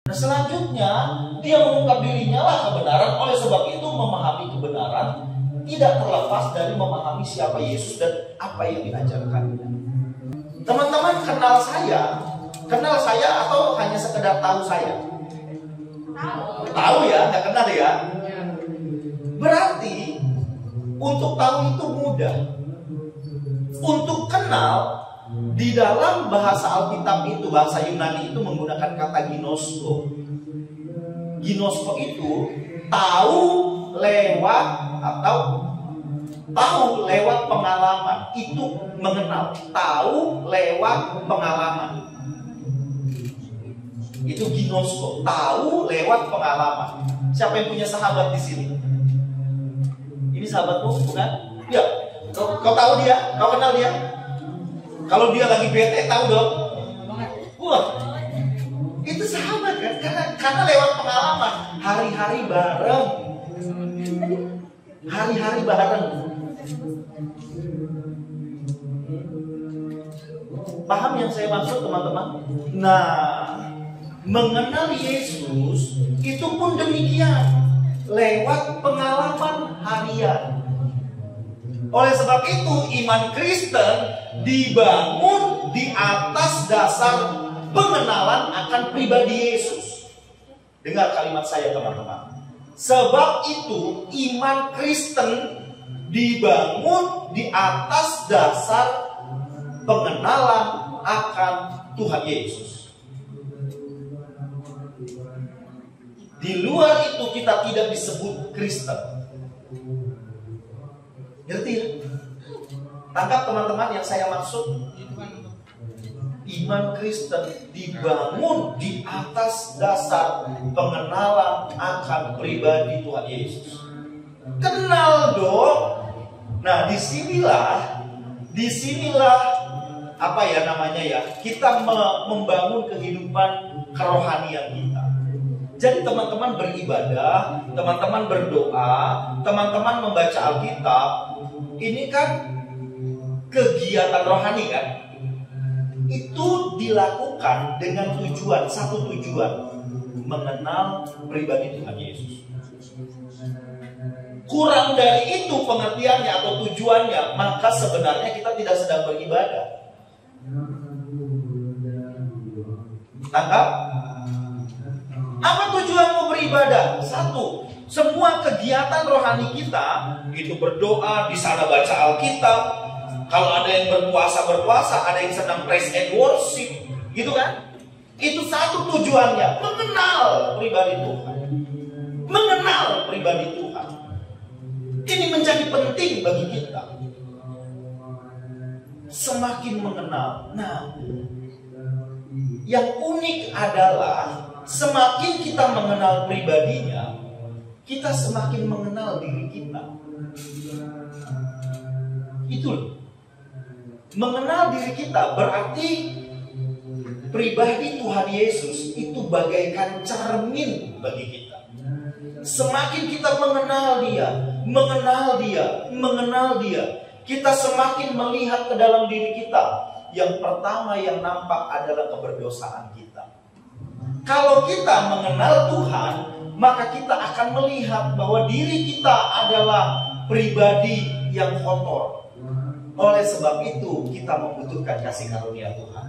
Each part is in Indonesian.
Nah, selanjutnya dia mengungkap dirinya lah kebenaran. Oleh sebab itu memahami kebenaran tidak terlepas dari memahami siapa Yesus dan apa yang diajarkannya. Teman-teman kenal saya atau hanya sekedar tahu saya? Tahu ya, nggak kenal ya. Berarti untuk tahu itu mudah. Untuk kenal, di dalam bahasa Alkitab itu, bahasa Yunani itu menggunakan kata ginosko. Ginosko itu tahu lewat atau tahu lewat pengalaman. Itu mengenal. Tahu lewat pengalaman. Itu ginosko. Tahu lewat pengalaman. Siapa yang punya sahabat di sini? Ini sahabatmu, bukan? Ya. Kau tahu dia? Kau kenal dia? Kalau dia lagi bete, tahu dong? Wah, itu sahabat kan? Karena lewat pengalaman. Hari-hari bareng. Hari-hari bareng. Paham yang saya maksud, teman-teman? Nah, mengenal Yesus itu pun demikian. Lewat pengalaman harian. Oleh sebab itu iman Kristen dibangun di atas dasar pengenalan akan pribadi Yesus. Dengar kalimat saya, teman-teman. Sebab itu iman Kristen dibangun di atas dasar pengenalan akan Tuhan Yesus. Di luar itu kita tidak disebut Kristen. Ngerti ya? Tangkap teman-teman yang saya maksud. Iman Kristen dibangun di atas dasar pengenalan akan pribadi Tuhan Yesus. Kenal dong. Nah, disinilah apa ya namanya ya? Kita membangun kehidupan kerohanian kita. Jadi teman-teman beribadah, teman-teman berdoa, teman-teman membaca Alkitab. Ini kan kegiatan rohani kan? Itu dilakukan dengan satu tujuan, mengenal pribadi Tuhan Yesus. Kurang dari itu pengertiannya atau tujuannya, maka sebenarnya kita tidak sedang beribadah. Tangkap? Apa tujuanmu beribadah? Satu, semua kegiatan rohani kita itu berdoa, di sana baca Alkitab. Kalau ada yang berpuasa, ada yang sedang praise and worship, gitu kan? Itu satu tujuannya, mengenal pribadi Tuhan. Mengenal pribadi Tuhan. Ini menjadi penting bagi kita. Semakin mengenal. Nah, yang unik adalah semakin kita mengenal pribadinya, kita semakin mengenal diri kita. Itu mengenal diri kita berarti pribadi Tuhan Yesus itu bagaikan cermin bagi kita. Semakin kita mengenal dia, kita semakin melihat ke dalam diri kita. Yang pertama yang nampak adalah keberdosaan kita. Kalau kita mengenal Tuhan, maka kita akan melihat bahwa diri kita adalah pribadi yang kotor. Oleh sebab itu, kita membutuhkan kasih karunia Tuhan.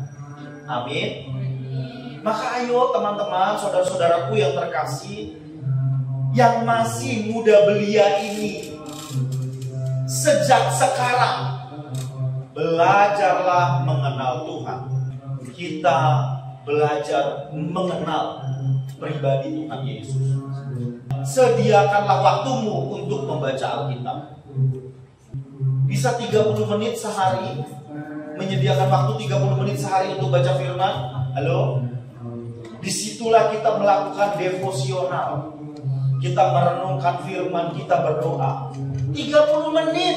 Amin. Maka ayo teman-teman, saudara-saudaraku yang terkasih, yang masih muda belia ini, sejak sekarang, belajarlah mengenal Tuhan. Kita belajar mengenal pribadi Tuhan Yesus. Sediakanlah waktumu untuk membaca Alkitab. Bisa 30 menit sehari. Menyediakan waktu 30 menit sehari untuk baca firman. Halo? Disitulah kita melakukan devosional. Kita merenungkan firman, kita berdoa 30 menit.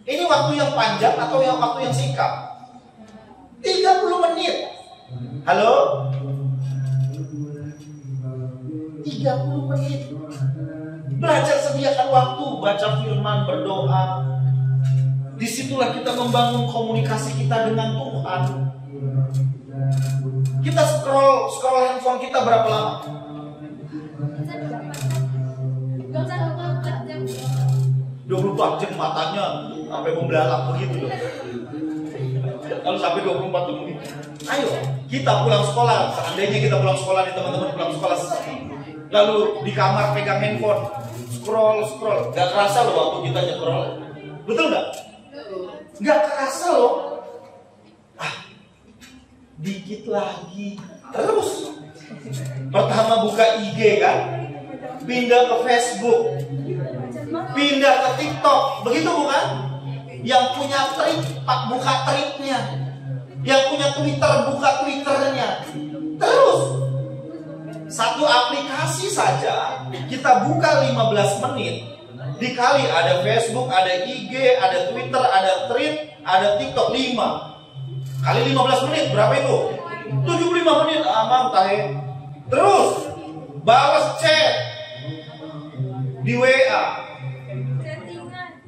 Ini waktu yang panjang atau waktu yang singkat? 30 menit. Halo? 30 menit. Belajar, sediakan waktu, baca firman, berdoa. Disitulah kita membangun komunikasi kita dengan Tuhan. Kita scroll handphone kita berapa lama? 24 jam matanya sampai membelalak begitu loh. Kalau sampai 24 menit. Ayo, kita pulang sekolah. Seandainya kita pulang sekolah nih, teman-teman pulang sekolah, lalu di kamar pegang handphone, scroll. Gak kerasa loh waktu kita nge-scroll. Betul nggak? Gak kerasa loh. Dikit lagi. Terus pertama buka IG kan, pindah ke Facebook, pindah ke TikTok, begitu bukan? Yang punya trik, buka triknya. Yang punya Twitter, buka Twitternya. Terus satu aplikasi saja kita buka 15 menit, dikali ada Facebook, ada IG, ada Twitter, ada Thread, ada TikTok 5 kali 15 menit berapa itu? 75 menit amang tahe. Terus balas chat di WA,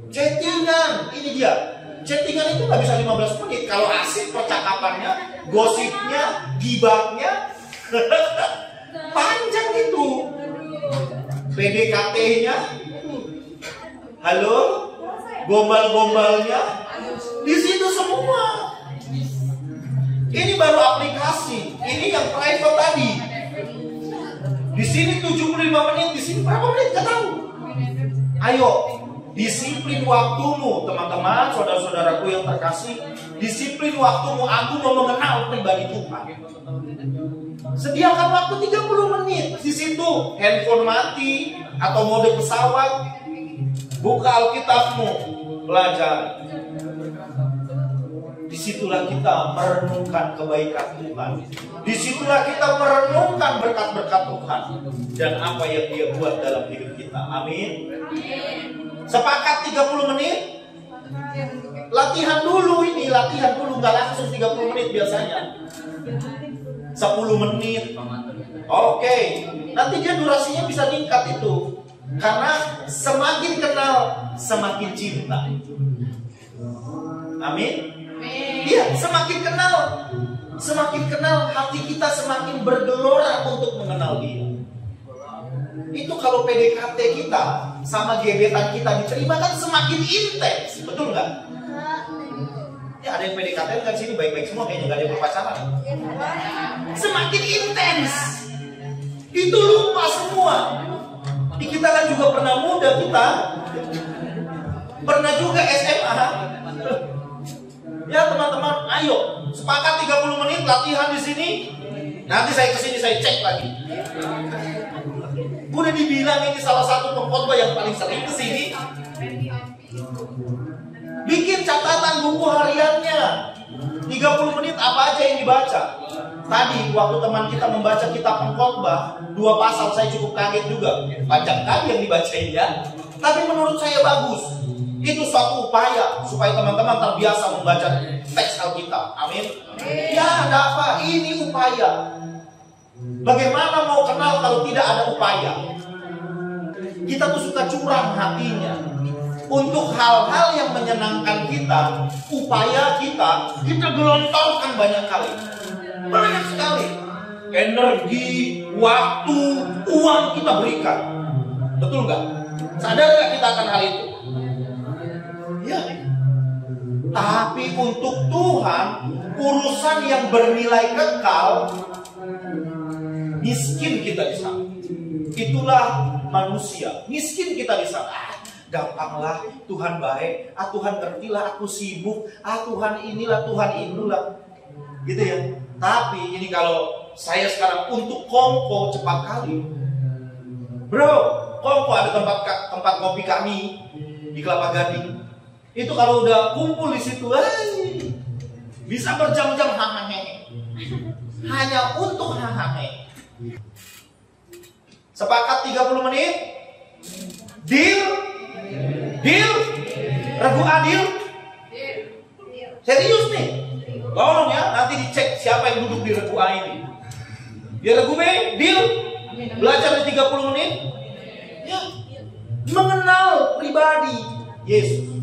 chattingan. Ini dia, chattingan itu nggak bisa 15 menit kalau asik percakapannya, gosipnya, gibahnya panjang itu. PDKT-nya, halo, gombal-gombalnya di situ semua. Ini baru aplikasi, ini yang private tadi. Di sini 75 menit, di sini berapa menit? Gak tahu. Ayo, disiplin waktumu, teman-teman, saudara-saudaraku yang terkasih. Disiplin waktumu, aku mau mengenal pribadi Tuhan. Sediakan waktu 30 menit. Di situ handphone mati atau mode pesawat. Buka Alkitabmu, belajar. Disitulah kita merenungkan kebaikan Tuhan. Disitulah kita merenungkan berkat-berkat Tuhan dan apa yang Dia buat dalam hidup kita. Amin. Sepakat 30 menit. Latihan dulu ini, latihan dulu, nggak langsung 30 menit biasanya. 10 menit. Oke. Nanti dia durasinya bisa meningkat itu. Karena semakin kenal, semakin cinta. Amin. Iya, semakin kenal hati kita semakin bergelora untuk mengenal Dia. Itu kalau PDKT kita sama gebetan kita diterima kan semakin intens, betul nggak? Ya ada yang PDKT kan sini baik-baik semua kayaknya, nggak ada yang berpacaran. Semakin intens, itu lupa semua. Kita kan juga pernah muda, kita pernah juga SMA. Ya teman-teman, ayo sepakat 30 menit latihan di sini. Nanti saya kesini saya cek lagi. Udah dibilang ini salah satu pengkhotbah yang paling sering kesini. Bikin catatan buku hariannya. 30 menit apa aja yang dibaca. Tadi waktu teman kita membaca kitab pengkhotbah 2 pasal, saya cukup kaget juga. Panjang kali yang dibacain ya. Tapi menurut saya bagus. Itu suatu upaya supaya teman-teman terbiasa membaca teks Alkitab. Amin. Ya, ada apa? Ini upaya. Bagaimana mau kenal kalau tidak ada upaya? Kita tuh suka curang hatinya untuk hal-hal yang menyenangkan kita. Upaya kita gelontorkan banyak kali, banyak sekali. Energi, waktu, uang kita berikan. Betul nggak? Sadar nggak kita akan hal itu? Ya. Tapi untuk Tuhan, urusan yang bernilai kekal, miskin kita di sana. Itulah manusia. Miskin kita di sana. Gampanglah, Tuhan baik. Tuhan ngertilah aku sibuk. Tuhan inilah, Tuhan itulah. Gitu ya. Tapi ini kalau saya sekarang untuk kongko cepat kali. Bro, kongko ada tempat kopi kami di Kelapa Gading. Itu kalau udah kumpul di situ, bisa berjam-jam hahahe. Hanya untuk hahahe. Sepakat 30 menit? Deal? Deal? Regu adil? Serius nih? Tolong ya, nanti dicek siapa yang duduk di regu A ini. Di regu B, deal? Belajar di 30 menit? Ya. Mengenal pribadi Yesus.